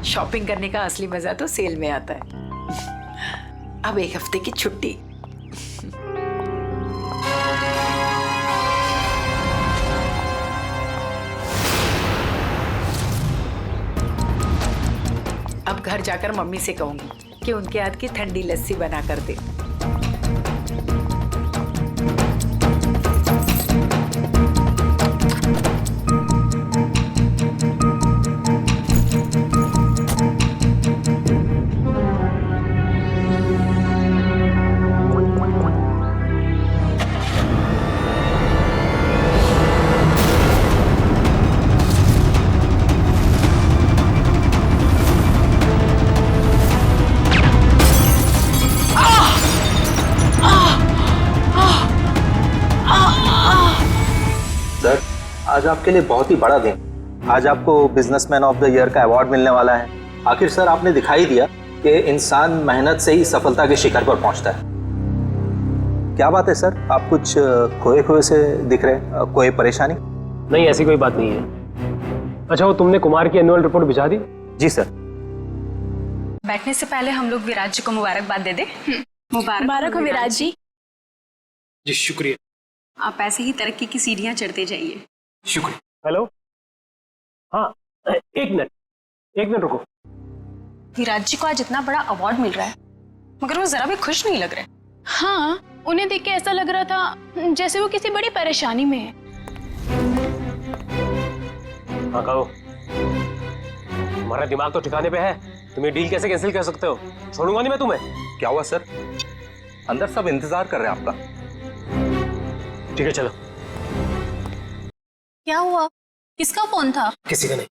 Shopping करने का असली मजा तो सेल में आता है। अब एक हफ्ते की छुट्टी। अब घर जाकर मम्मी से कहूंगी कि उनके हाथ की ठंडी लस्सी बना कर दे। आज आपके लिए बहुत ही बड़ा दिन। आज आपको बिजनेसमैन ऑफ द ईयर का अवार्ड मिलने वाला है। आखिर सर आपने दिखाई दिया कि इंसान मेहनत से ही सफलता के शिखर पर पहुंचता है। क्या बात है सर, आप कुछ खोए खोए से दिख रहे, कोई परेशानी? नहीं, ऐसी कोई बात नहीं है। अच्छा, वो तुमने कुमार की एनुअल रिपोर्ट भिजा दी? जी सर। बैठने से पहले हम लोग विराज जी को मुबारकबाद दे दें। मुबारक हो विराज जी। जी शुक्रिया। आप ऐसे ही तरक्की की सीढ़ियां चढ़ते जाइए। शुक्रिया। हेलो, हाँ एक मिनट रुको। विराज जी को आज इतना बड़ा अवार्ड मिल रहा है मगर वो जरा भी खुश नहीं लग रहे। हाँ, उन्हें देख के ऐसा लग रहा था जैसे वो किसी बड़ी परेशानी में है। हाँ कहो, तुम्हारा दिमाग तो ठिकाने पे है। तुम ये डील कैसे कैंसिल कर सकते हो? छोड़ूंगा नहीं मैं तुम्हें। क्या हुआ सर? अंदर सब इंतजार कर रहे हैं आपका। ठीक है चलो। क्या हुआ? किसका फोन था? किसी का नहीं।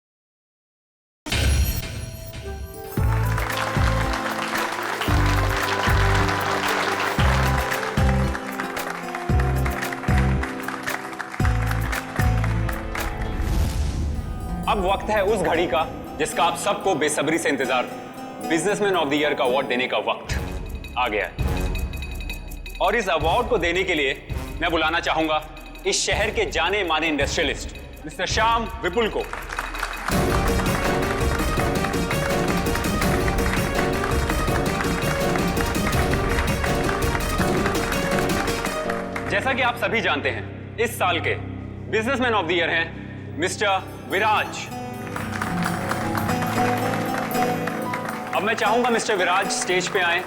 अब वक्त है उस घड़ी का जिसका आप सबको बेसब्री से इंतजार, बिजनेसमैन ऑफ द ईयर का अवार्ड देने का वक्त आ गया है। और इस अवार्ड को देने के लिए मैं बुलाना चाहूंगा इस शहर के जाने माने इंडस्ट्रियलिस्ट मिस्टर श्याम विपुल को। जैसा कि आप सभी जानते हैं, इस साल के बिजनेसमैन ऑफ द ईयर हैं मिस्टर विराज। अब मैं चाहूंगा मिस्टर विराज स्टेज पे आएं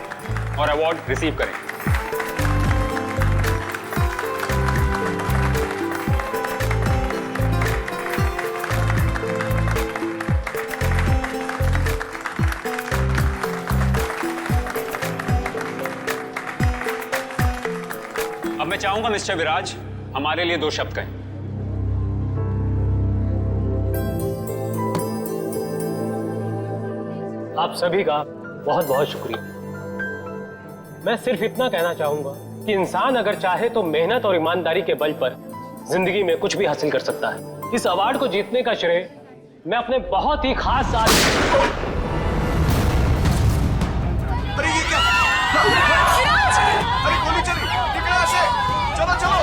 और अवार्ड रिसीव करें। अब मैं चाहूंगा मिस्टर विराज हमारे लिए 2 शब्द कहें। आप सभी का बहुत बहुत शुक्रिया। मैं सिर्फ इतना कहना चाहूंगा कि इंसान अगर चाहे तो मेहनत और ईमानदारी के बल पर जिंदगी में कुछ भी हासिल कर सकता है। इस अवार्ड को जीतने का श्रेय मैं अपने बहुत ही खास साथी अरे गोली चली, निकला से। चलो चलो,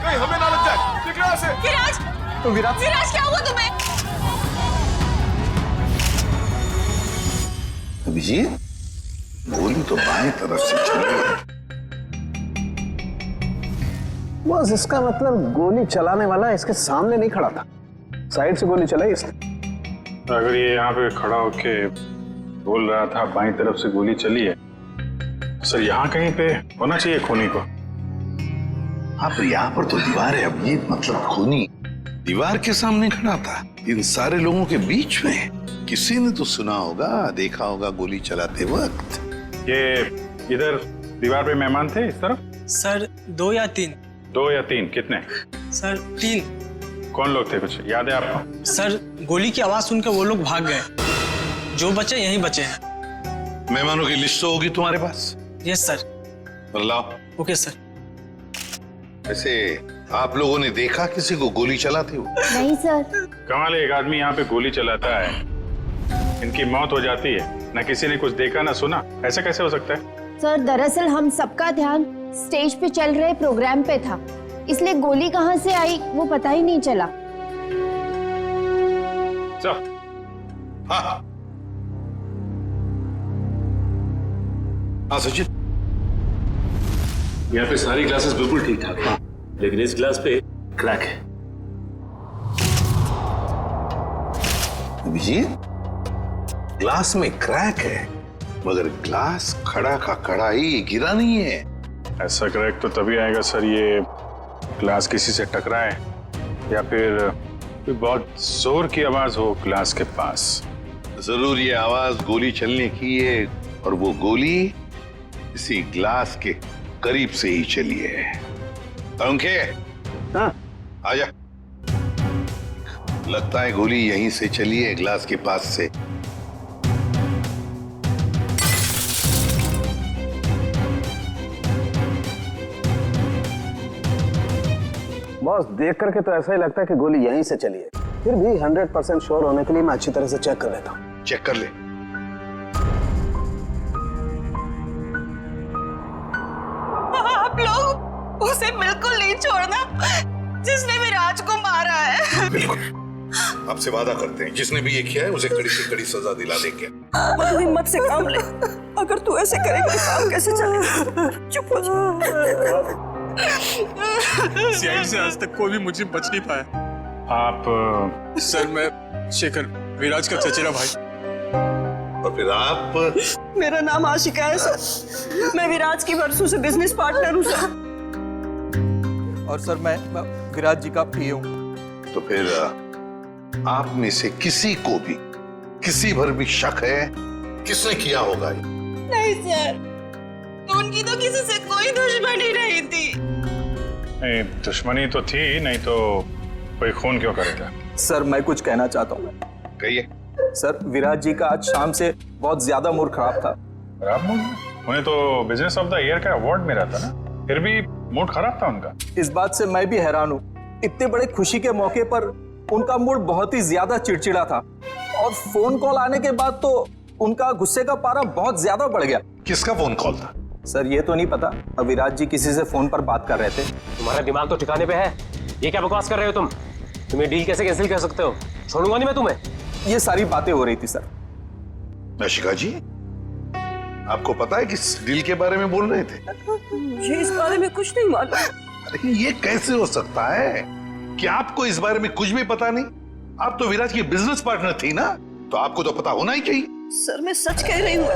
कहीं हमें ना लग जाए। निकला से। विराज, तो विराज क्या हुआ तुम्हें? अभिजीत, गोली तो बाएं तरफ से चली है। बस इसका मतलब गोली चलाने वाला इसके सामने नहीं खड़ा था, साइड से गोली चलाई इसने। अगर ये यहाँ पे खड़ा होके बोल रहा था बाईं तरफ से गोली चली है, सर यहाँ कहीं पे होना चाहिए खूनी को। हाँ, पर यहाँ पर तो दीवार है अभिजीत, मतलब खूनी दीवार के सामने खड़ा था। इन सारे लोगों के बीच में किसी ने तो सुना होगा, देखा होगा गोली चलाते वक्त। ये इधर दीवार पे मेहमान थे इस तरफ? सर 2 या 3। 2 या 3? कितने? सर 3। कौन लोग थे, कुछ याद है आपको? सर गोली की आवाज सुनकर वो लोग भाग गए, जो बचे यहीं बचे हैं। मेहमानों की लिस्ट तो होगी तुम्हारे पास? Yes sir. लाओ। Okay sir. वैसे आप लोगों ने देखा किसी को गोली चलाते हुए? नहीं सर। कमाल है, एक आदमी यहाँ पे गोली चलाता है, इनकी मौत हो जाती है, ना किसी ने कुछ देखा ना सुना। ऐसा कैसे हो सकता है? सर दरअसल हम सबका ध्यान स्टेज पे चल रहे प्रोग्राम पे था, इसलिए गोली कहाँ से आई वो पता ही नहीं चला। हाँ, हाँ सचिन, यहाँ पे सारी ग्लासेस बिल्कुल ठीक ठाक है, लेकिन इस ग्लास पे क्रैक है। अभिजीत, ग्लास में क्रैक है, मगर ग्लास खड़ा का खड़ा ही, गिरा नहीं है। ऐसा क्रैक तो तभी आएगा सर, ये ग्लास किसी से टकराए या फिर कोई बहुत जोर की आवाज हो ग्लास के पास। जरूर ये आवाज गोली चलने की है, और वो गोली इसी ग्लास के करीब से ही चली है। अंके, हाँ आजा। लगता है गोली यहीं से चली है, ग्लास के पास से। बॉस, देख करके तो ऐसा ही लगता है कि गोली यहीं से चली है। फिर भी 100% श्योर होने के लिए मैं अच्छी तरह से चेक कर लेता हूँ। चेक कर ले। आप लोग उसे बिल्कुल नहीं छोड़ना जिसने विराज को मारा है। बिल्कुल, आपसे वादा करते हैं, जिसने भी ये किया है उसे कड़ी से कड़ी सजा दिला देंगे। तू हिम्मत से काम ले, अगर तू ऐसे करेगा तो काम कैसे चलेगा? चुप हो जा। सीआईडी से आज तक कोई भी मुझे बच नहीं पाया। आप सर, मैं शेखर, विराज का चचेरा भाई। और फिर आप? मेरा नाम आशिका है सर, मैं विराज की वर्षों से बिजनेस पार्टनर हूँ सर। और सर मैं विराज जी का पीए हूँ। तो फिर आप में से किसी को भी किसी भर भी शक है किसने किया होगा ये? नहीं सर, उनकी तो किसी से कोई दुश्मनी नहीं थी। नहीं, दुश्मनी तो थी, नहीं तो कोई खून क्यों करेगा? सर मैं कुछ कहना चाहता हूँ। कहिए। सर, विराज जी का आज शाम से बहुत ज्यादा मूड खराब था। खराब मूड? उन्हें तो बिजनेस ऑफ द ईयर का अवार्ड मिला था ना, फिर भी मूड खराब था उनका। इस बात से मैं भी हैरान हूँ। इतने बड़े खुशी के मौके पर उनका मूड बहुत ही ज्यादा चिड़चिड़ा था, और फोन कॉल आने के बाद तो उनका गुस्से का पारा बहुत ज्यादा बढ़ गया। किसका फोन कॉल था? सर ये तो नहीं पता, विराज जी किसी से फोन पर बात कर रहे थे। तुम्हारा दिमाग तो ठिकाने पे है, ये क्या बकवास कर रहे हो तुम? तुम्हें डील कैसे कैंसिल कर सकते हो? छोड़ूंगा नहीं मैं तुम्हें। ये सारी बातें हो रही थी सर। आशिका जी, आपको पता है किस डील के बारे में बोल रहे थे? मुझे इस बारे में कुछ नहीं मालूम। अरे ये कैसे हो सकता है कि आपको इस बारे में कुछ भी पता नहीं? आप तो विराज की बिजनेस पार्टनर थी ना, तो आपको तो पता होना ही चाहिए। सर मैं सच कह रही हूँ,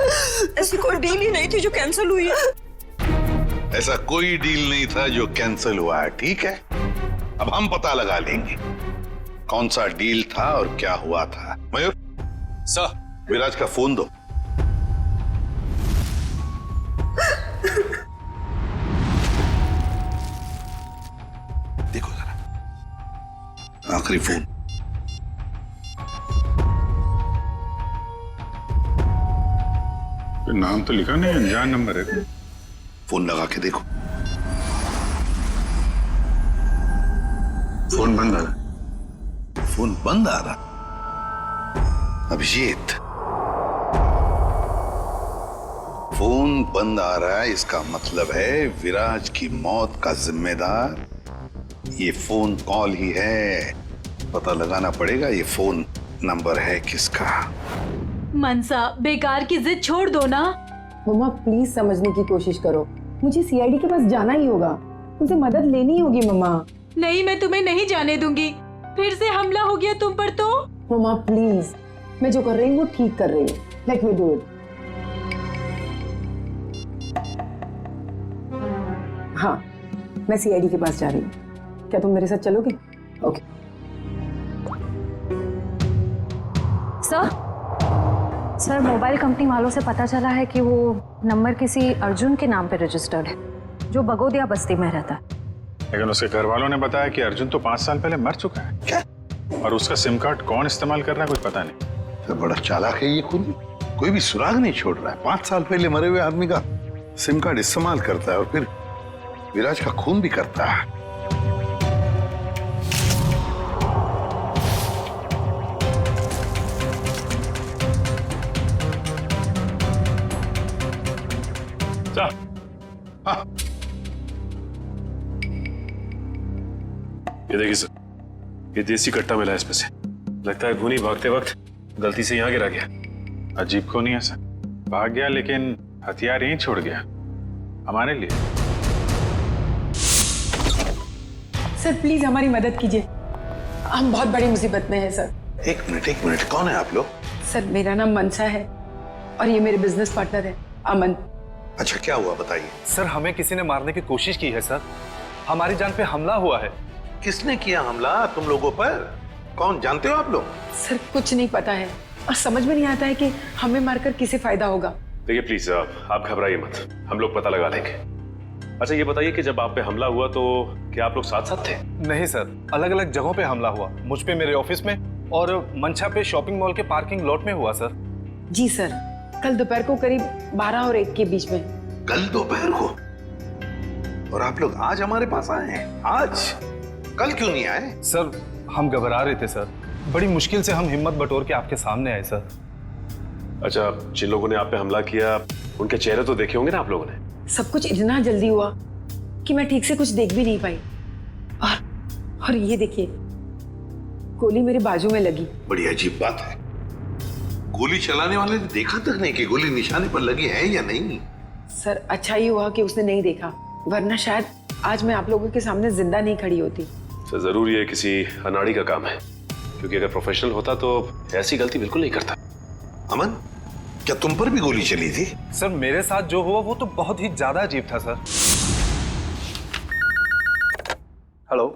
ऐसी कोई डील ही नहीं थी जो कैंसिल हुई है। ऐसा कोई डील नहीं था जो कैंसिल हुआ है, ठीक है? अब हम पता लगा लेंगे कौन सा डील था और क्या हुआ था। मयूर सर, विराज का फोन दो। देखो जरा, आखिरी फोन। नाम तो लिखा नहीं, अनजान नंबर है। फोन लगा के देखो। फोन बंद आ रहा। फोन बंद आ रहा? अभिजीत, फोन बंद आ रहा है, इसका मतलब है विराज की मौत का जिम्मेदार ये फोन कॉल ही है। पता लगाना पड़ेगा ये फोन नंबर है किसका। मनसा, बेकार की जिद छोड़ दो ना। मम्मा प्लीज समझने की कोशिश करो, मुझे सीआईडी के पास जाना ही होगा, उनसे मदद लेनी होगी मम्मा। नहीं, मैं तुम्हें नहीं जाने दूंगी। फिर से हमला हो गया तुम पर तो। मम्मा प्लीज, मैं जो कर रही हूँ वो ठीक कर रही हूँ, लेट मी डू इट। हाँ, मैं सीआईडी के पास जा रही हूँ, क्या तुम मेरे साथ चलोगे? ओके। सर, मोबाइल कंपनी वालों से पता चला है कि वो नंबर किसी अर्जुन के नाम पे रजिस्टर्ड है, जो बगोदिया बस्ती में रहता है। लेकिन उसके घर वालों ने बताया कि अर्जुन तो 5 साल पहले मर चुका है। क्या? और उसका सिम कार्ड कौन इस्तेमाल कर रहा है कुछ पता नहीं। तो बड़ा चालाक है ये खून, कोई भी सुराग नहीं छोड़ रहा है। 5 साल पहले मरे हुए आदमी का सिम कार्ड इस्तेमाल करता है और फिर विराज का खून भी करता है। हाँ। ये देखिए सर, ये देसी कट्टा मिला है इसमें से। लगता है खूनी भागते वक्त गलती से यहाँ गिरा गया। अजीब को नहीं है सर, भाग गया लेकिन हथियार यहीं छोड़ गया हमारे लिए। सर प्लीज हमारी मदद कीजिए, हम बहुत बड़ी मुसीबत में हैं सर। एक मिनट, कौन है आप लोग? सर मेरा नाम मनसा है और ये मेरे बिजनेस पार्टनर है अमन। अच्छा, क्या हुआ बताइए। सर हमें किसी ने मारने की कोशिश की है सर, हमारी जान पे हमला हुआ है। किसने किया हमला तुम लोगों पर? कौन, जानते हो आप लोग? सर कुछ नहीं पता है और समझ में नहीं आता है कि हमें मारकर किसे फायदा होगा। देखिए प्लीज आप घबराइए मत, हम लोग पता लगा लेंगे। अच्छा ये बताइए कि जब आप पे हमला हुआ तो क्या आप लोग साथ साथ थे? नहीं सर, अलग अलग जगहों पे हमला हुआ, मुझ पे मेरे ऑफिस में और मंशा पे शॉपिंग मॉल के पार्किंग लॉट में हुआ सर। जी सर, कल दोपहर को करीब 12 और 1 के बीच में। कल दोपहर को? और आप लोग आज हमारे पास आए हैं? आज? कल क्यों नहीं आए? सर हम घबरा रहे थे सर, बड़ी मुश्किल से हम हिम्मत बटोर के आपके सामने आए सर। अच्छा, जिन लोगों ने आप पे हमला किया उनके चेहरे तो देखे होंगे ना आप लोगों ने? सब कुछ इतना जल्दी हुआ कि मैं ठीक से कुछ देख भी नहीं पाई। और ये देखिए, गोली मेरे बाजू में लगी। बड़ी अजीब बात है, गोली चलाने वाले ने देखा तक नहीं कि गोली निशाने पर लगी है या नहीं। सर अच्छा ही हुआ कि उसने नहीं देखा, वरना शायद आज मैं आप लोगों के सामने जिंदा नहीं खड़ी होती। सर जरूर ये किसी अनाड़ी का काम है, क्योंकि अगर प्रोफेशनल होता तो ऐसी गलती बिल्कुल नहीं करता। अमन, क्या तुम पर भी गोली चली थी? सर मेरे साथ जो हुआ वो तो बहुत ही ज्यादा अजीब था सर। हेलो।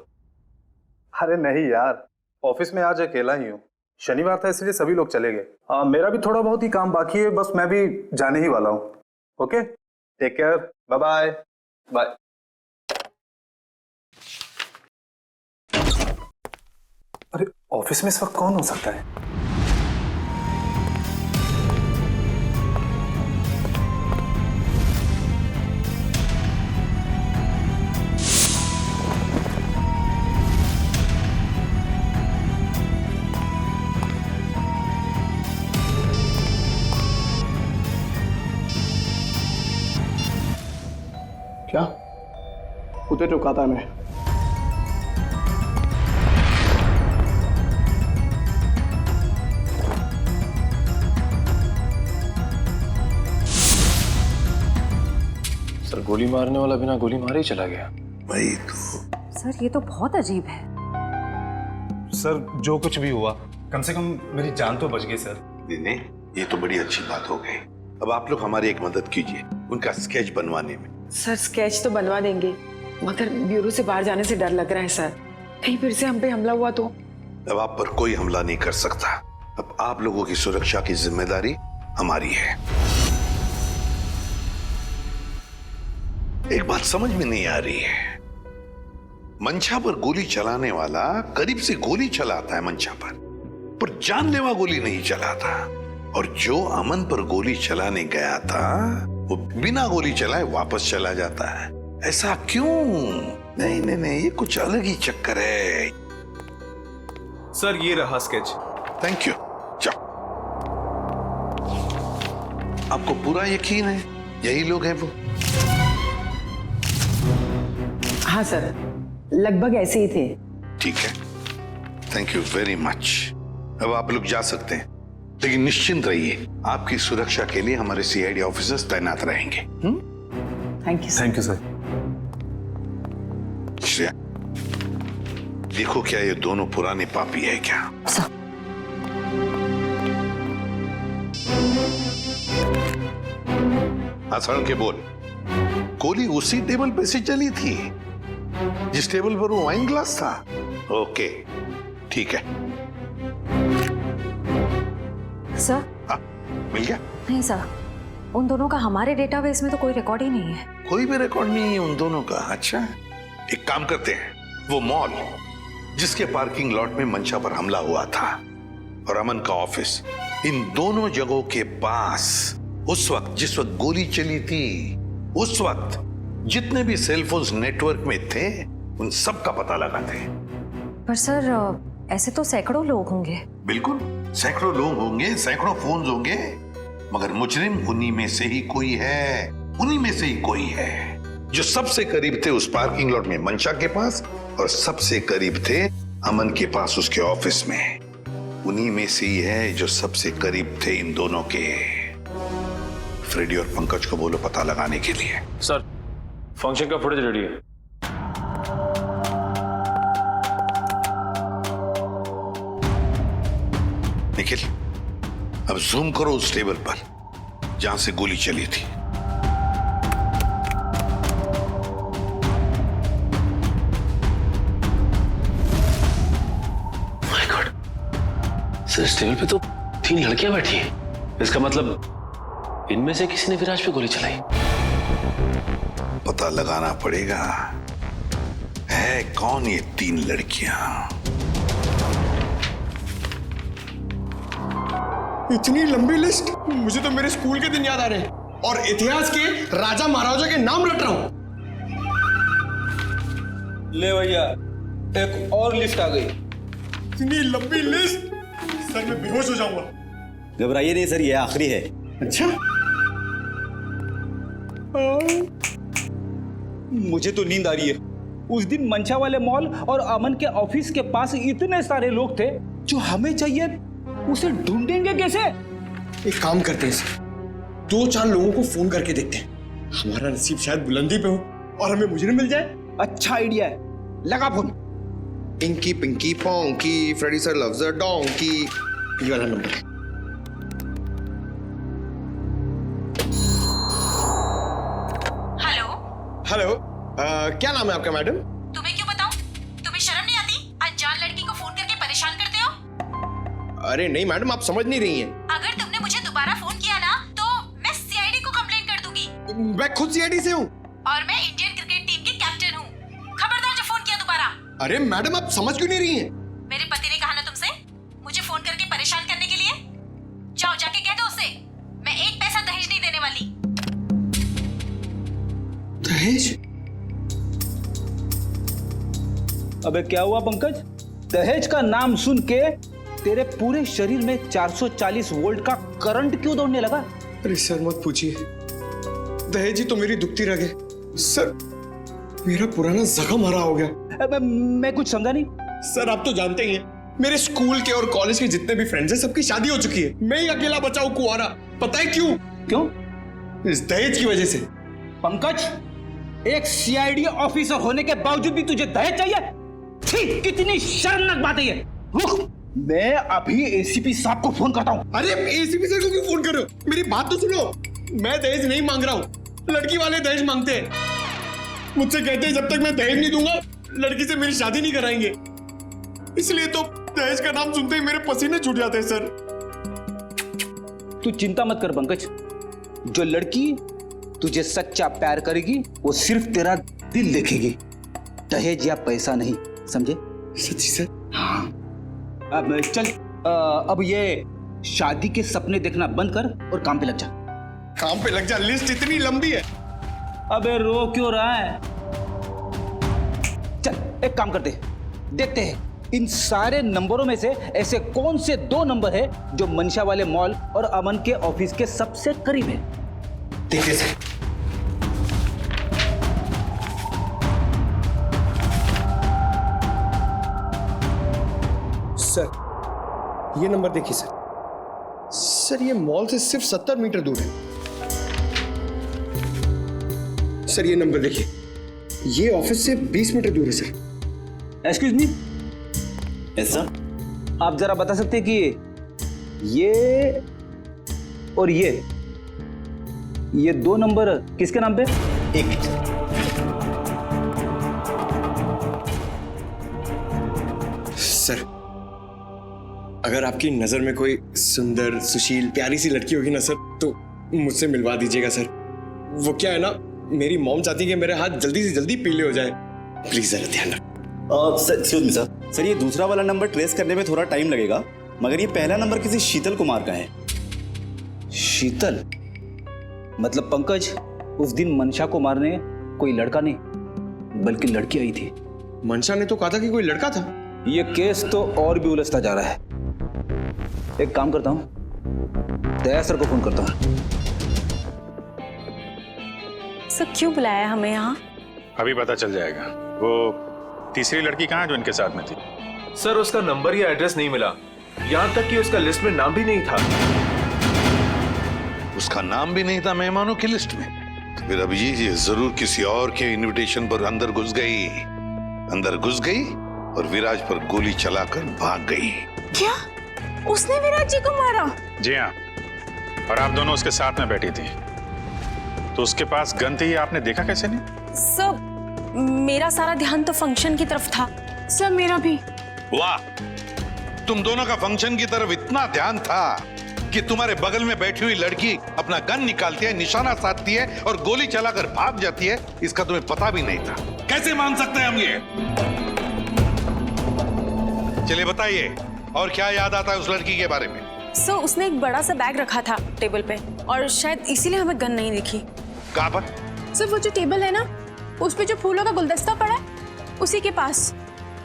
अरे नहीं यार, ऑफिस में आज अकेला ही हूँ, शनिवार था इसलिए सभी लोग चले गए। मेरा भी थोड़ा बहुत ही काम बाकी है, बस मैं भी जाने ही वाला हूँ। Okay, take care, bye bye bye. अरे ऑफिस में इस वक्त कौन हो सकता है? क्या कुत्ते चुकाता मैं? सर गोली मारने वाला बिना गोली मारे ही चला गया। वही तो। सर ये तो बहुत अजीब है। सर जो कुछ भी हुआ, कम से कम मेरी जान तो बच गई सर। नहीं, ये तो बड़ी अच्छी बात हो गई। अब आप लोग हमारी एक मदद कीजिए उनका स्केच बनवाने में। सर स्केच तो बनवा देंगे, मगर ब्यूरो से बाहर जाने से डर लग रहा है सर, कहीं फिर से हम पे हमला हुआ तो। अब आप पर कोई हमला नहीं कर सकता। अब आप लोगों की सुरक्षा की जिम्मेदारी हमारी है। एक बात समझ में नहीं आ रही है, मंशा पर गोली चलाने वाला करीब से गोली चलाता है मंशा पर जानलेवा गोली नहीं चलाता, और जो अमन पर गोली चलाने गया था वो बिना गोली चलाए वापस चला जाता है। ऐसा क्यों? नहीं, ये कुछ अलग ही चक्कर है। सर ये रहा स्केच। Thank you. जाओ। आपको पूरा यकीन है यही लोग हैं वो? हाँ सर, लगभग ऐसे ही थे। ठीक है, थैंक यू वेरी मच। अब आप लोग जा सकते हैं, लेकिन निश्चिंत रहिए, आपकी सुरक्षा के लिए हमारे सीआईडी ऑफिसर्स तैनात रहेंगे। Thank you sir. श्रेया, देखो क्या ये दोनों पुराने पापी है क्या? सर के बोल, गोली उसी टेबल पे से चली थी जिस टेबल पर वो वाइन ग्लास था। ओके ठीक है सर। हाँ, मिल गया? नहीं सर, उन दोनों का हमारे डेटाबेस में तो कोई रिकॉर्ड ही नहीं है। कोई भी रिकॉर्ड नहीं है उन दोनों का? अच्छा, एक काम करते हैं, वो मॉल जिसके पार्किंग लॉट में मंशा पर हमला हुआ था और अमन का ऑफिस, इन दोनों जगहों के पास उस वक्त जिस वक्त गोली चली थी, उस वक्त जितने भी सेलफोन्स नेटवर्क में थे उन सब का पता लगाते हैं। पर सर ऐसे तो सैकड़ों लोग होंगे। बिल्कुल, सैकड़ों लोग होंगे, सैकड़ों फोन होंगे, मगर मुजरिम उन्हीं में से ही कोई है, उन्हीं में से ही कोई है जो सबसे करीब थे उस पार्किंग लॉट में मंशा के पास, और सबसे करीब थे अमन के पास उसके ऑफिस में। उन्हीं में से ही है जो सबसे करीब थे इन दोनों के। फ्रेडी और पंकज को बोलो पता लगाने के लिए। सर फंक्शन का फुटेज रेडी है। निखिल, अब जूम करो उस टेबल पर जहां से गोली चली थी। माय गॉड, सर इस टेबल पे तो 3 लड़कियां बैठी हैं। इसका मतलब इनमें से किसी ने विराज पे गोली चलाई। पता लगाना पड़ेगा है कौन ये 3 लड़कियां। इतनी लंबी लिस्ट, मुझे तो मेरे स्कूल के दिन याद आ रहे हैं और इतिहास के राजा महाराजा के नाम रट रहा हूं। ले भैया, एक और लिस्ट आ गई। इतनी लंबी लिस्ट, सर मैं बेहोश हो जाऊंगा। घबराइए नहीं सर, ये आखिरी है। अच्छा, मुझे तो नींद आ रही है। उस दिन मंशा वाले मॉल और अमन के ऑफिस के पास इतने सारे लोग थे, जो हमें चाहिए उसे ढूंढेंगे कैसे? एक काम करते हैं सर, 2-4 लोगों को फोन करके देखते हैं। हमारा नसीब शायद बुलंदी पे हो और हमें मुजरिम मिल जाए। अच्छा आइडिया है, लगा phone. Inky pinky ponky, Freddy sir loves a donkey, ये वाला नंबर। हेलो, क्या नाम है आपका मैडम? तुम्हें क्यों बताऊं? तुम्हें शर्म नहीं आती? अनजान लड़की को फोन करके परेशान करते हो। अरे नहीं मैडम, आप समझ नहीं रही हैं। अगर तुमने मुझे दोबारा फोन किया ना तो मैं सीआईडी को कंप्लेंट कर दूंगी। मैं खुद सीआईडी से हूँ और मैं इंडियन क्रिकेट टीम की कैप्टन हूँ। खबरदार जो फोन किया दोबारा। अरे मैडम, आप समझ क्यों नहीं रही हैं? मेरे पति ने कहा ना तुमसे मुझे फोन करके परेशान करने के लिए। जाओ जाके कह दो उससे मैं 1 पैसा दहेज नहीं देने वाली। दहेज? अबे क्या हुआ पंकज? दहेज का नाम सुन के तेरे पूरे शरीर में 440 वोल्ट का करंट क्यों दौड़ने लगा? अरे सर मत पूछिए, दहेज ही तो मेरी दुखती रग है। सर मेरा पुराना जख्म हरा हो गया। मैं कुछ समझा नहीं। सर आप तो जानते ही हैं, मेरे स्कूल के और कॉलेज के जितने भी फ्रेंड्स हैं सबकी शादी हो चुकी है। मैं ही अकेला बचा हूं कुंवारा। पता है क्यों? क्यों? इस दहेज की वजह से। पंकज, एक सीआईडी ऑफिसर होने के बावजूद भी तुझे दहेज चाहिए? छी, कितनी शर्मनाक बात है ये। रुक, मैं अभी एसीपी साहब को फोन करता हूँ। अरे एसीपी सर को क्यों फोन कर रहे हो? मेरी बात तो सुनो, मैं दहेज नहीं मांग रहा हूँ, लड़की वाले दहेज मांगते हैं। मुझसे कहते हैं जब तक मैं दहेज नहीं दूंगा लड़की से मेरी शादी नहीं कराएंगे। इसलिए तो दहेज का नाम सुनते ही मेरे पसीने छूट जाते हैं सर। तू चिंता मत कर पंकज, जो लड़की तुझे सच्चा प्यार करेगी वो सिर्फ तेरा दिल देखेगी, दहेज या पैसा नहीं, समझे? सच्ची सर? हाँ। अब चल, अब ये शादी के सपने देखना बंद कर और काम पे लग जा। काम पे लग जा? लिस्ट इतनी लंबी है। अबे रो क्यों रहा है? चल एक काम करते, देखते हैं इन सारे नंबरों में से ऐसे कौन से 2 नंबर है जो मंशा वाले मॉल और अमन के ऑफिस के सबसे करीब है। देखिए सर, सर ये नंबर देखिए सर। सर ये मॉल से सिर्फ 70 मीटर दूर है। सर ये नंबर देखिए, ये ऑफिस से 20 मीटर दूर है सर। एक्सक्यूज मी, ऐसा आप जरा बता सकते हैं कि ये और ये 2 नंबर किसके नाम पे? एक मिनट। सर अगर आपकी नजर में कोई सुंदर सुशील प्यारी सी लड़की होगी ना सर, तो मुझसे मिलवा दीजिएगा सर। वो क्या है ना, मेरी मॉम चाहती है कि मेरे हाथ जल्दी से जल्दी पीले हो जाए। प्लीज जरा ध्यान रखो। सर एक्सक्यूज मी सर, ये दूसरा वाला नंबर ट्रेस करने में थोड़ा टाइम लगेगा, मगर ये पहला नंबर किसी शीतल कुमार का है। शीतल? मतलब पंकज, उस दिन मंशा को मारने कोई लड़का नहीं बल्कि लड़की आई थी। मंशा ने तो कहा था कि कोई लड़का था। ये केस तो और भी उलझता जा रहा है। एक काम करता हूं, दया सर को फोन करता हूं। सर क्यों बुलाया हमें यहाँ? अभी पता चल जाएगा। वो तीसरी लड़की कहाँ है जो इनके साथ में थी? सर उसका नंबर या एड्रेस नहीं मिला, यहाँ तक कि उसका लिस्ट में नाम भी नहीं था। उसका नाम भी नहीं था मेहमानों की लिस्ट में, तो फिर अभिजीत ये जरूर किसी और के इनविटेशन पर अंदर घुस गई और विराज पर गोली चलाकर भाग गई। क्या उसने विराज जी को मारा? जी हाँ, और आप दोनों उसके साथ में बैठी थी, तो उसके पास गन थी, आपने देखा कैसे नहीं? सर मेरा सारा ध्यान तो फंक्शन की तरफ था। सर मेरा भी। वाह, तुम दोनों का फंक्शन की तरफ इतना ध्यान था कि तुम्हारे बगल में बैठी हुई लड़की अपना गन निकालती है, निशाना साधती है और गोली चलाकर भाग जाती है, इसका तुम्हें पता भी नहीं था। कैसे मान सकते हैं हम ये? चलिए बताइए, और क्या याद आता है उस लड़की के बारे में? सर उसने एक बड़ा सा बैग रखा था टेबल पे और शायद इसीलिए हमें गन नहीं दिखी। कहाँ पर? सर वो जो टेबल है ना, उस पे जो फूलों का गुलदस्ता पड़ा है, उसी के पास।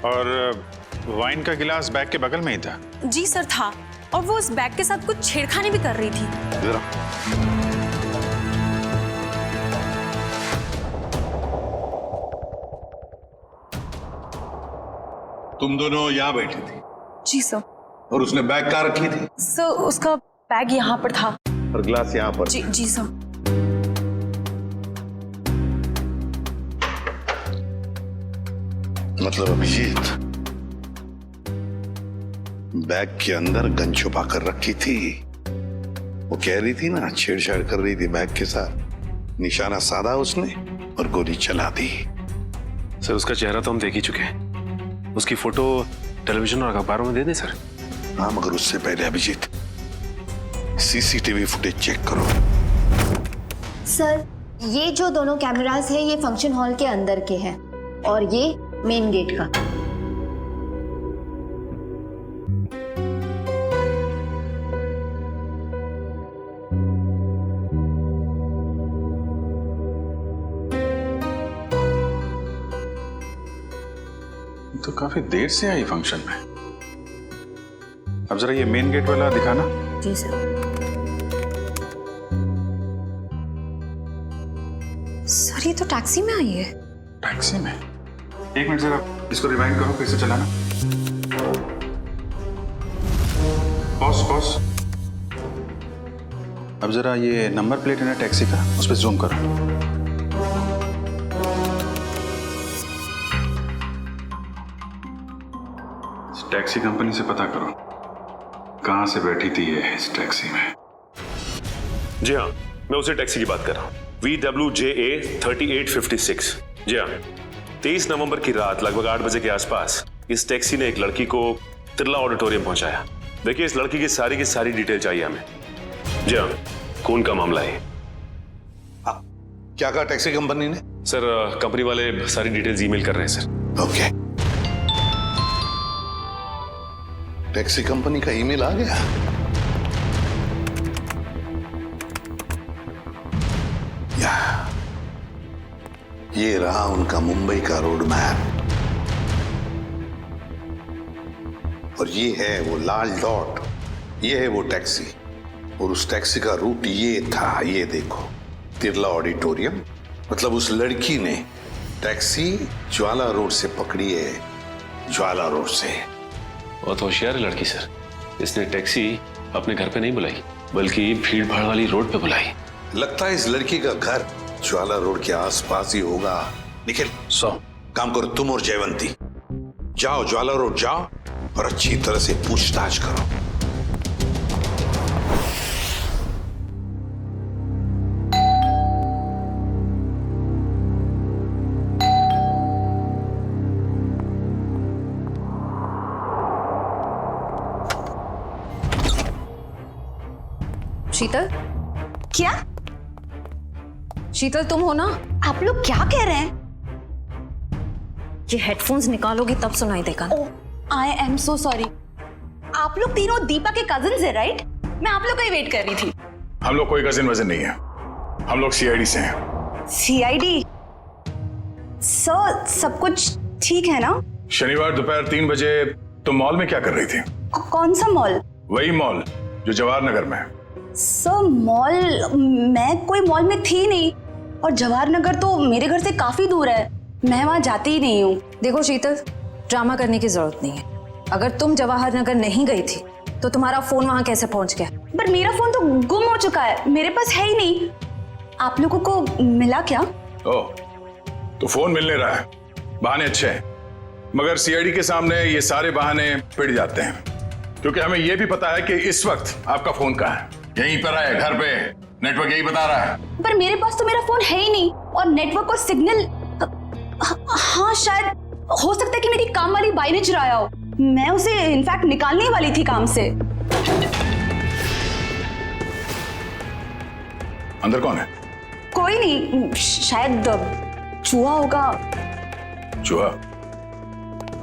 और वाइन का गिलास बैग के बगल में ही था? जी सर था, और वो उस बैग के साथ कुछ छेड़खानी भी कर रही थी। तुम दोनों यहाँ बैठी थी? जी सर। और उसने बैग कहाँ रखी थी? सर उसका बैग यहाँ पर था और ग्लास यहाँ पर? जी सर। मतलब अभिजीत बैग के अंदर गन छुपा कर रखी थी। वो कह रही थी ना, छेड़छाड़ कर रही थी बैग के साथ, निशाना साधा उसने और गोली चला दी। सर उसका चेहरा तो हम देख ही चुके हैं, उसकी फोटो टेलीविजन और अखबारों में दे दें सर? हाँ, मगर उससे पहले अभिजीत सीसीटीवी फुटेज चेक करो। सर ये जो दोनों कैमरास है, ये फंक्शन हॉल के अंदर के हैं और ये मेन गेट का। तो काफी देर से आई फंक्शन में। अब जरा ये मेन गेट वाला दिखाना। जी सर। सर ये तो टैक्सी में आई है। टैक्सी में? एक मिनट जरा इसको रिवाइंड करो, फिर से चलाना। पॉज। अब जरा ये नंबर प्लेट है ना टैक्सी का, उस पर जूम करो। टैक्सी कंपनी से पता करो कहां से बैठी थी ये इस टैक्सी में। जी हाँ, मैं उसी टैक्सी की बात कर रहा हूँ, VWJA 3856। जी हाँ, 23 नवंबर की रात लगभग 8 बजे के आसपास इस टैक्सी ने एक लड़की को तिरला ऑडिटोरियम पहुंचाया। देखिए इस लड़की की सारी डिटेल चाहिए हमें। जी हाँ, खून का मामला है। क्या कहा टैक्सी कंपनी ने? सर कंपनी वाले सारी डिटेल्स ईमेल कर रहे हैं सर। ओके, टैक्सी कंपनी का ईमेल आ गया। ये रहा उनका मुंबई का रोड मैप और ये है वो लाल डॉट, ये है वो टैक्सी और उस टैक्सी का रूट ये था, ये देखो, तिरला ऑडिटोरियम। मतलब उस लड़की ने टैक्सी ज्वाला रोड से पकड़ी है, ज्वाला रोड से। बहुत होशियार है लड़की सर, इसने टैक्सी अपने घर पे नहीं बुलाई बल्कि भीड़ भाड़ वाली रोड पे बुलाई। लगता है इस लड़की का घर ज्वाला रोड के आसपास ही होगा। निखिल, काम करो, तुम और जयवंती जाओ, ज्वाला रोड जाओ और अच्छी तरह से पूछताछ करो। शीतल? क्या? शीतल तुम हो ना? आप लोग क्या कह रहे हैं? ये हेडफोन्स निकालोगी तब सुनाई देगा। ओह, आई एम सो सॉरी। आप लोग तीनों दीपा के कजिन्स हैं, राइट? मैं आप लोग का ही वेट कर रही थी। हम लोग कोई कजिन वजन नहीं है, हम लोग CID से हैं। CID? सर सब कुछ ठीक है ना? शनिवार दोपहर 3 बजे तुम मॉल में क्या कर रही थी? कौन सा मॉल? वही मॉल जो जवाहर नगर में है। सर मॉल, मैं कोई मॉल में थी नहीं और जवाहर नगर तो मेरे घर से काफी दूर है, मैं वहां जाती ही नहीं हूँ। देखो शीतल, ड्रामा करने की जरूरत नहीं है। अगर तुम जवाहर नगर नहीं गई थी तो तुम्हारा फोन वहां कैसे पहुंच गया? पर मेरा फोन तो गुम हो चुका है, मेरे पास है ही नहीं। आप लोगों को मिला क्या? ओह, तो फोन मिलने रहा है, बहाने अच्छे हैं, मगर सीआईडी के सामने ये सारे बहाने पिट जाते हैं, क्योंकि हमें ये भी पता है कि इस वक्त आपका फोन कहाँ है। यहीं पर है, घर पे, नेटवर्क यही बता रहा है। पर मेरे पास तो मेरा फोन है ही नहीं, और नेटवर्क और सिग्नल, हाँ शायद हो सकता है कि मेरी काम वाली बाई ने चुराया हो। मैं उसे इनफैक्ट निकालने वाली थी काम से। अंदर कौन है? कोई नहीं, शायद चूहा होगा। चूहा?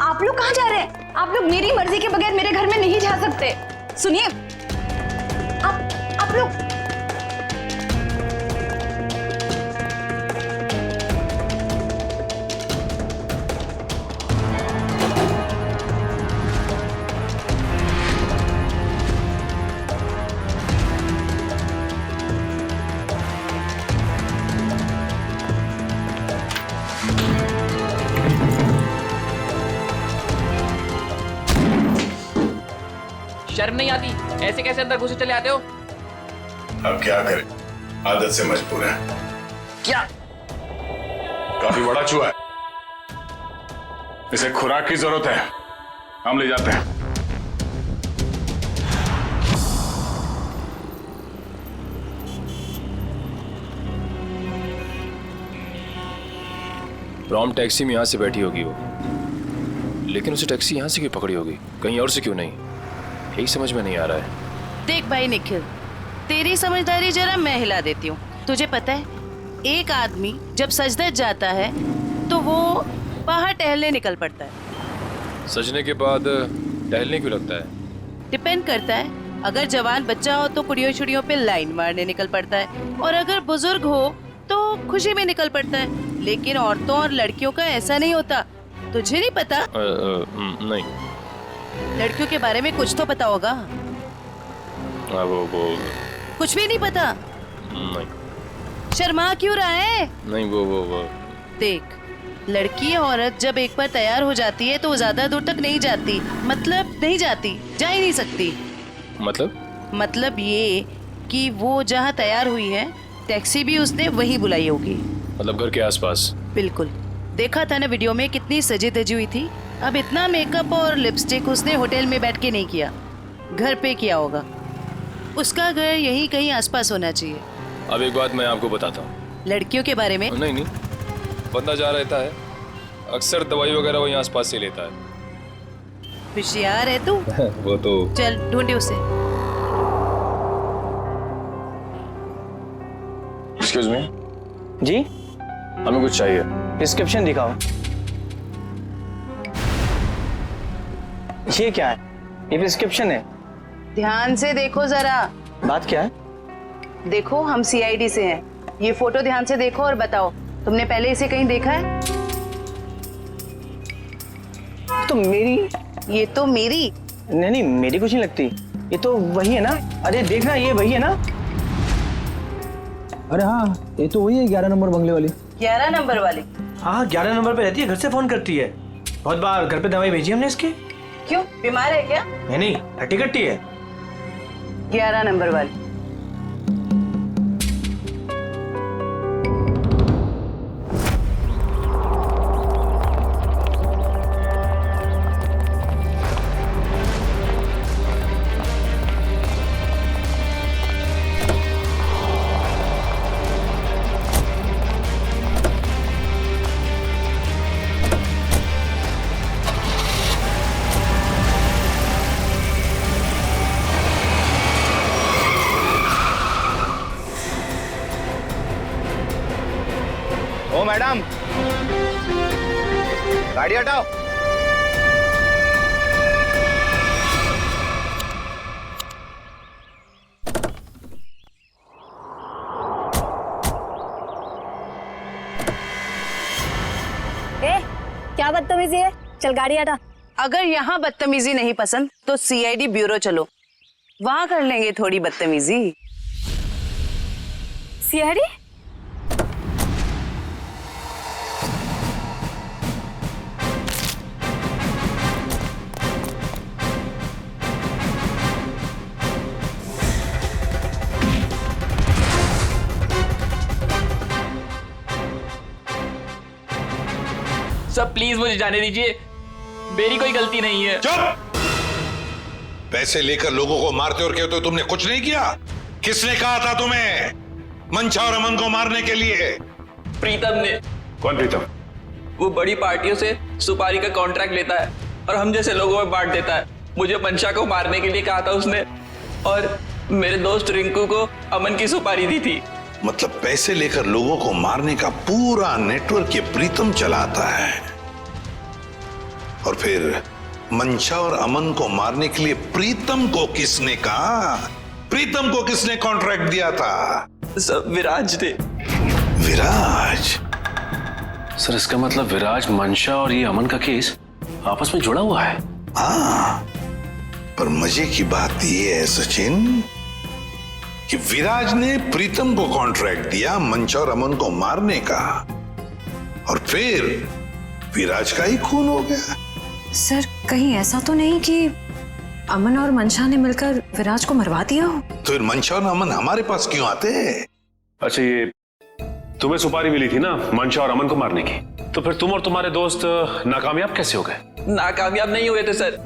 आप लोग कहाँ जा रहे हैं? आप लोग मेरी मर्जी के बगैर मेरे घर में नहीं जा सकते। सुनिए, आप लोग शर्म नहीं आती? ऐसे कैसे अंदर घुसे चले आते हो? अब क्या करें, आदत से मजबूर है। क्या? काफी बड़ा चूहा है, इसे खुराक की जरूरत है, हम ले जाते हैं। प्रॉम टैक्सी में यहाँ से बैठी होगी वो, लेकिन उसे टैक्सी यहाँ से क्यों पकड़ी होगी, कहीं और से क्यों नहीं, यही समझ में नहीं आ रहा है। देख भाई निखिल, तेरी समझदारी जरा मैं हिला देती हूँ। तुझे पता है, एक आदमी जब सजदत जाता है तो वो बाहर टहलने निकल पड़ता है। सजने के बाद टहलने क्यों लगता है? डिपेंड करता है, अगर जवान बच्चा हो तो कुड़ियों छुड़ियों पे लाइन मारने निकल पड़ता है, और अगर बुजुर्ग हो तो खुशी में निकल पड़ता है। लेकिन औरतों और लड़कियों का ऐसा नहीं होता। तुझे नहीं पता? नहीं। लड़कियों के बारे में कुछ तो पता होगा। वो कुछ भी नहीं पता? नहीं। शर्मा क्यों रहा है? नहीं, वो देख, लड़की या औरत जब एक बार तैयार हो जाती है तो वो ज्यादा दूर तक नहीं जाती, मतलब नहीं जाती, जा ही नहीं सकती। मतलब ये कि वो जहाँ तैयार हुई है, टैक्सी भी उसने वही बुलाई होगी। मतलब घर के आसपास? बिल्कुल, देखा था ना वीडियो में, कितनी सजी धजी हुई थी। अब इतना मेकअप और लिपस्टिक उसने होटल में बैठ के नहीं किया, घर पे किया होगा। उसका घर यहीं कहीं आसपास होना चाहिए। अब एक बात मैं आपको बताता हूँ। लड़कियों के बारे में? नहीं, बंदा जा रहता है, अक्सर दवाई वगैरह वहीं आसपास से लेता है। होशियार है तू। वो तो। चल ढूंढे उसे। Excuse me. जी, हमें कुछ चाहिए। प्रिस्क्रिप्शन दिखाओ। ये क्या है? ये प्रिस्क्रिप्शन है। ध्यान से देखो जरा। बात क्या है? देखो, हम सीआईडी से हैं। ये फोटो ध्यान से देखो और बताओ, तुमने पहले इसे कहीं देखा है? तो मेरी। ये तो मेरी। नहीं, मेरी कुछ नहीं लगती। ये तो वही है ना? अरे देखना, ये वही है ना? अरे हाँ, ये तो वही है, 11 नंबर बंगले वाली। 11 नंबर वाली? हाँ, 11 नंबर पे रहती है, घर से फोन करती है। बहुत बार घर पे दवाई भेजी हमने इसकी। क्यों, बीमार है क्या? नहीं, हट्टी कट्टी है। 11 नंबर वाली। ओ मैडम, गाड़ी हटाओ। क्या बदतमीजी है? चल गाड़ी हटा। अगर यहाँ बदतमीजी नहीं पसंद तो सीआईडी ब्यूरो चलो, वहां कर लेंगे थोड़ी बदतमीजी। सीआईडी? सर प्लीज मुझे जाने दीजिए, मेरी कोई गलती नहीं है। चुप! पैसे लेकर लोगों को मारते और कहते हो तुमने कुछ नहीं किया। किसने कहा था तुम्हें मंशा और अमन को मारने के लिए? प्रीतम ने। कौन प्रीतम? वो बड़ी पार्टियों से सुपारी का कॉन्ट्रैक्ट लेता है और हम जैसे लोगों में बांट देता है। मुझे मंशा को मारने के लिए कहा था उसने, और मेरे दोस्त रिंकू को अमन की सुपारी दी थी। मतलब पैसे लेकर लोगों को मारने का पूरा नेटवर्क ये प्रीतम चलाता है। और फिर मंशा और अमन को मारने के लिए प्रीतम को किसने कहा? प्रीतम को किसने कॉन्ट्रैक्ट दिया था? सब विराज ने। विराज? सर इसका मतलब विराज, मंशा और ये अमन का केस आपस में जुड़ा हुआ है। हाँ, पर मजे की बात यह है सचिन कि विराज ने प्रीतम को कॉन्ट्रैक्ट दिया मंशा और अमन को मारने का, और फिर विराज का ही खून हो गया। सर कहीं ऐसा तो नहीं कि अमन और मंशा ने मिलकर विराज को मरवा दिया हो? तो फिर मंशा और अमन हमारे पास क्यों आते हैं? अच्छा, ये तुम्हें सुपारी मिली थी ना मंशा और अमन को मारने की, तो फिर तुम और तुम्हारे दोस्त नाकामयाब कैसे हो गए? नाकामयाब नहीं हुए थे सर,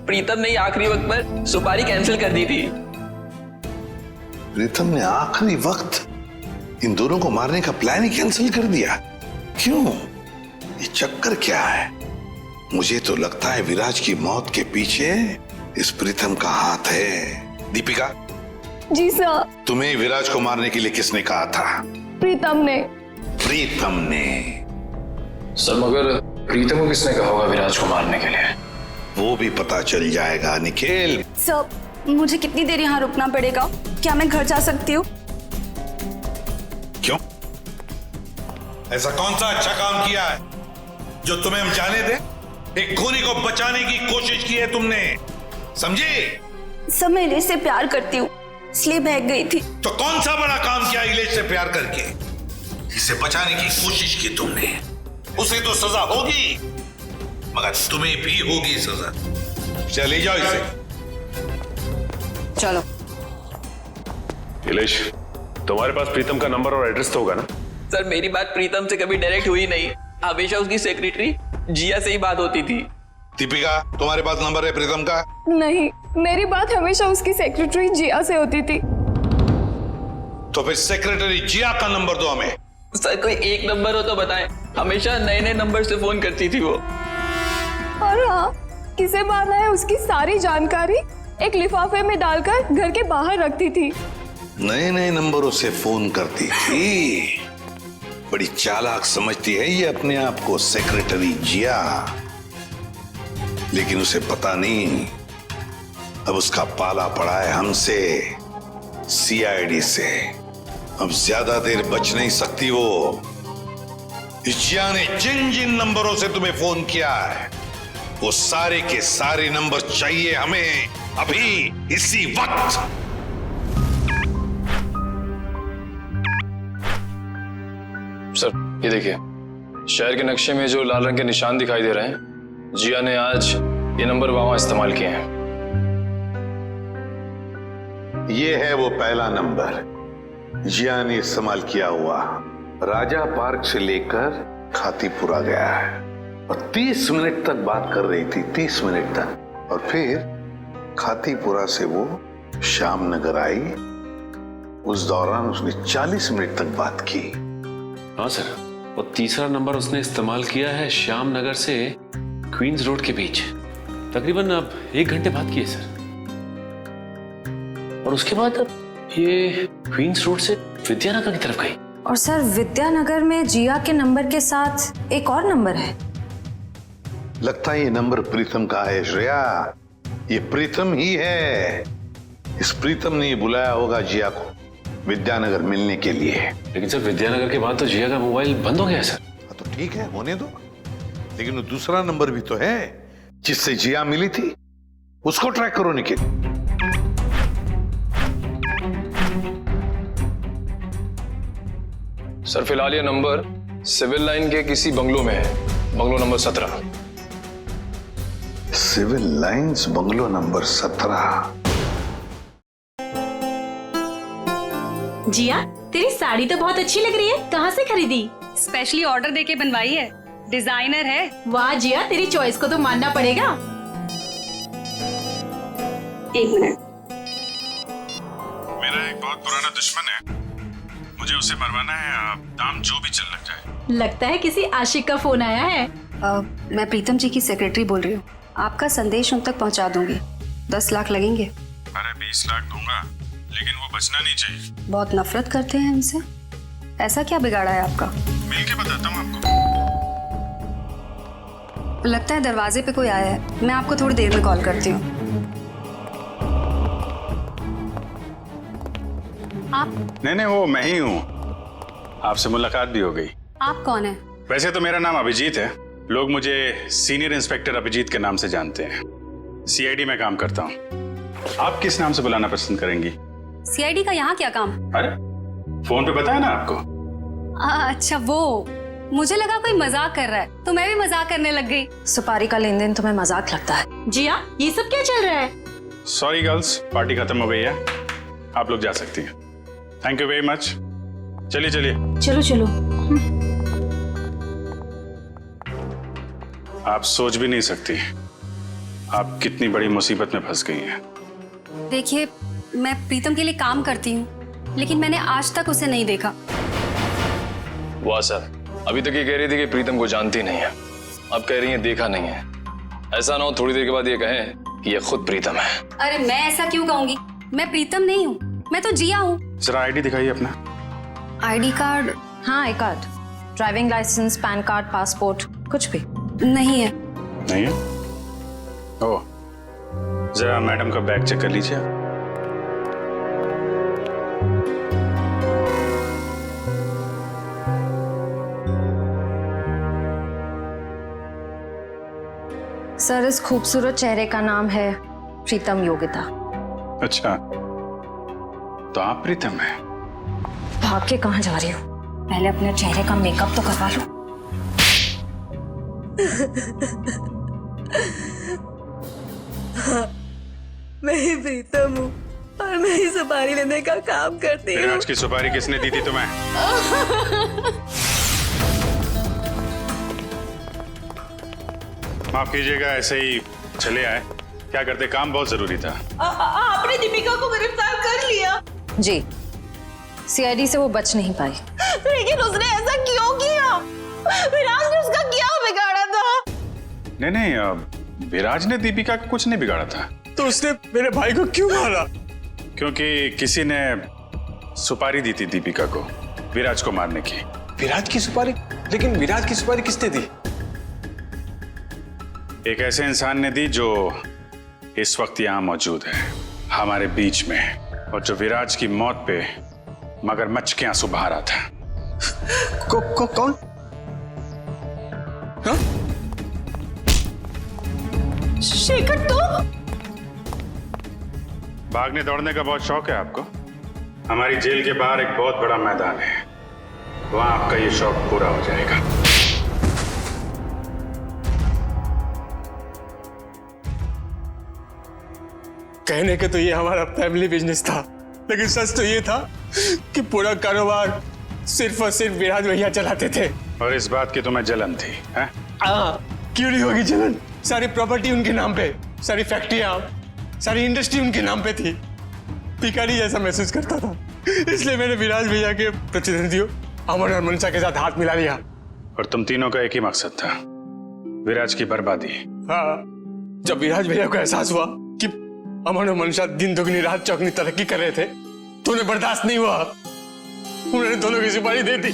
प्रीतम ने आखिरी वक्त पर सुपारी कैंसिल कर दी थी। प्रीतम ने आखिरी वक्त इन दोनों को मारने का प्लान ही कैंसिल कर दिया? क्यों? ये चक्कर क्या है? मुझे तो लगता है विराज की मौत के पीछे इस प्रीतम का हाथ है। दीपिका। जी सर। तुम्हें विराज को मारने के लिए किसने कहा था? प्रीतम ने। प्रीतम ने? सर मगर प्रीतम को किसने कहा होगा विराज को मारने के लिए? वो भी पता चल जाएगा निखिल। सर मुझे कितनी देर यहाँ रुकना पड़ेगा? क्या मैं घर जा सकती हूँ? क्यों? ऐसा कौन सा अच्छा काम किया है जो तुम्हें हम जाने दें? एक खूनी को बचाने की कोशिश की है तुमने, समझे? सर मैं इलेश से प्यार करती हूँ, इसलिए भाग गई थी। तो कौन सा बड़ा काम किया इलेश से प्यार करके? इसे बचाने की कोशिश की तुमने, उसे तो सजा होगी, मगर तुम्हें भी होगी सजा। चले जाओ इसे। चलो। इलेश, तुम्हारे पास प्रीतम का नंबर और एड्रेस तो होगा ना? सर मेरी बात प्रीतम से कभी डायरेक्ट हुई नहीं, हमेशा उसकी सेक्रेटरी जिया से ही बात होती थी। दीपिका, तुम्हारे पास नंबर है प्रीतम का? नहीं, मेरी बात हमेशा उसकी सेक्रेटरी जिया से होती थी। तो फिर सेक्रेटरी जिया का नंबर दो हमें। सर कोई एक नंबर हो तो बताएं, हमेशा नए नए नंबर से फोन करती थी वो। और हाँ, किसे मारना है उसकी सारी जानकारी एक लिफाफे में डालकर घर के बाहर रखती थी। नए नए नंबरों से फोन करती थी। बड़ी चालाक समझती है ये अपने आप को सेक्रेटरी जिया, लेकिन उसे पता नहीं अब उसका पाला पड़ा है हमसे, सीआईडी से। अब ज्यादा देर बच नहीं सकती वो। जिया ने जिन जिन नंबरों से तुम्हें फोन किया है वो सारे के सारे नंबर चाहिए हमें अभी, इसी वक्त। सर ये देखिए, शहर के नक्शे में जो लाल रंग के निशान दिखाई दे रहे हैं, जिया ने आज ये नंबर वहां इस्तेमाल किए हैं। ये है वो पहला नंबर जिया ने इस्तेमाल किया हुआ। राजा पार्क से लेकर खातीपुरा गया है और 30 मिनट तक बात कर रही थी, 30 मिनट तक। और फिर खातीपुरा से वो श्याम नगर आई, उस दौरान उसने 40 मिनट तक बात की। हाँ सर, और तीसरा नंबर उसने इस्तेमाल किया है श्याम नगर से क्वींस रोड के बीच, तकरीबन अब 1 घंटे बात की है सर। और उसके बाद अब ये क्वींस रोड से विद्यानगर की तरफ गई। और सर विद्यानगर में जिया के नंबर के साथ एक और नंबर है। लगता है ये नंबर प्रीतम का है श्रेया, ये प्रीतम ही है। इस प्रीतम ने बुलाया होगा जिया को विद्यानगर मिलने के लिए। लेकिन सर विद्यानगर के बाद तो जिया का मोबाइल बंद हो गया है सर। तो ठीक है, होने दो, लेकिन वो दूसरा नंबर भी तो है जिससे जिया मिली थी, उसको ट्रैक करो निखिल। सर फिलहाल ये नंबर सिविल लाइन के किसी बंगलो में है, bungalow number 17। Civil Lines bungalow number 17। Jiya, तेरी साड़ी तो बहुत अच्छी लग रही है, कहाँ से खरीदी? स्पेशली ऑर्डर देके बनवाई है। डिजाइनर है। वाह जिया, तेरी चॉइस को तो मानना पड़ेगा। 1 मिनट। मेरा एक बहुत पुराना दुश्मन है, मुझे उसे मरवाना है, दाम जो भी चल लग जाए। लगता है किसी आशिक का फोन आया है। मैं प्रीतम जी की सेक्रेटरी बोल रही हूँ। आपका संदेश उन तक पहुँचा दूंगी। 10 लाख लगेंगे। अरे 20 लाख दूंगा, लेकिन वो बचना नहीं चाहिए। बहुत नफरत करते हैं हमसे। ऐसा क्या बिगाड़ा है आपका? मिल के बताता हूँ आपको। लगता है दरवाजे पे कोई आया है। मैं आपको थोड़ी देर में कॉल करती हूँ। आप? नहीं, वो मैं ही हूँ। आपसे मुलाकात भी हो गई। आप कौन है? वैसे तो मेरा नाम अभिजीत है, लोग मुझे सीनियर इंस्पेक्टर अभिजीत के नाम से जानते हैं। सीआईडी में काम करता हूँ। आप किस नाम से बुलाना पसंद करेंगी? सीआईडी का यहाँ क्या काम? अरे फोन पे बताया ना आपको। अच्छा वो, मुझे लगा कोई मजाक कर रहा है तो मैं भी मजाक करने लग गई। सुपारी का लेन देन तुम्हें मजाक लगता है? जिया, ये सब क्या चल रहा है? सॉरी गर्ल्स, पार्टी खत्म हो गई है, आप लोग जा सकती हैं। Thank you very much. चलिए चलिए। चलो चलो। आप सोच भी नहीं सकती आप कितनी बड़ी मुसीबत में फंस गई हैं। देखिए, मैं प्रीतम के लिए काम करती हूँ, लेकिन मैंने आज तक उसे नहीं देखा। वाह सर, अभी तक ये कह रही थी कि प्रीतम को जानती नहीं है, अब कह रही है देखा नहीं है। ऐसा ना हो थोड़ी देर के बाद ये कहें कि ये खुद प्रीतम है। अरे मैं ऐसा क्यों कहूंगी? मैं प्रीतम नहीं हूँ, मैं तो जिया हूँ। जरा आईडी दिखाइए अपना। ID card? हाँ, एक card. Driving licence, PAN card, passport, कुछ भी नहीं है। नहीं है? ओह, जरा मैडम का बैग चेक कर लीजिए। सर, इस खूबसूरत चेहरे का नाम है प्रीतम योगिता। अच्छा, तो आप प्रीतम है? भाग के कहाँ जा रही हो? पहले अपने चेहरे का मेकअप तो करवा लो। मैं ही प्रीतम हूँ और मैं ही सुपारी लेने का काम करती हूँ। आज की सुपारी किसने दी थी तुम्हें? माफ कीजिएगा, ऐसे ही चले आए। क्या करते, काम बहुत जरूरी था। आपने दीपिका को गिरफ्तार कर लिया? जी, सीआईडी से वो बच नहीं पाई। लेकिन उसने ऐसा क्यों किया? विराज ने उसका क्या बिगाड़ा था? नहीं, विराज ने दीपिका का कुछ नहीं बिगाड़ा था। तो उसने मेरे भाई को क्यों मारा? क्योंकि किसी ने सुपारी दी थी दीपिका को विराज को मारने की। विराज की सुपारी? लेकिन विराज की सुपारी किसने दी? एक ऐसे इंसान ने दी जो इस वक्त यहाँ मौजूद है हमारे बीच में, और जो विराज की मौत पे मगरमच्छ के आंसू बहा रहा था। कौन? हाँ? शेखर, तो भागने दौड़ने का बहुत शौक है आपको? हमारी जेल के बाहर एक बहुत बड़ा मैदान है, वहां आपका ये शौक पूरा हो जाएगा। कहने के तो ये हमारा फैमिली बिजनेस था, लेकिन सच तो ये था कि पूरा कारोबार सिर्फ और सिर्फ विराज भैया चलाते थे। और इस बात की तुम्हें जलन थी, हैं? क्यों नहीं होगी जलन? सारी प्रॉपर्टी उनके नाम पे, सारी फैक्ट्रियां, सारी इंडस्ट्री उनके नाम पे थी। भिखारी जैसा महसूस करता था, इसलिए मैंने विराज भैया के प्रतिद्वंदियों अमन और मनसा के साथ हाथ मिला लिया। और तुम तीनों का एक ही मकसद था, विराज की बर्बादी। हाँ, जब विराज भैया को एहसास हुआ कि अमन और मनसा दिन दुगनी रात चौगनी तरक्की कर रहे थे, तो उन्हें बर्दाश्त नहीं हुआ, उन्होंने दोनों की सुपारी दे दी।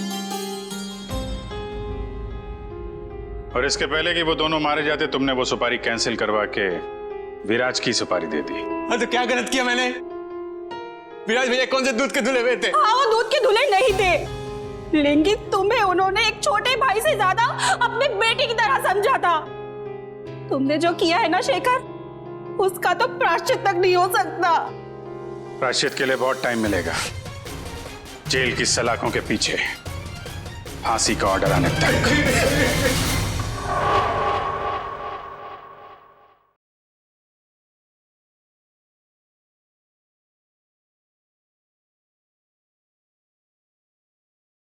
और इसके पहले कि वो दोनों मारे जाते, तुमने वो सुपारी कैंसिल करवा के विराज की सुपारी दे दी। हाँ, तो क्या गलत किया मैंने? विराज भैया कौन से दूध के धुले हुए थे? हाँ, वो दूध के धुले नहीं थे, लेकिन तुम्हें उन्होंने एक छोटे भाई से ज्यादा अपने बेटे की तरह समझा था। तुमने जो किया है ना शेखर, उसका तो प्रायश्चित तक नहीं हो सकता। प्रायश्चित के लिए बहुत टाइम मिलेगा, जेल की सलाखों के पीछे फांसी का ऑर्डर आने तक।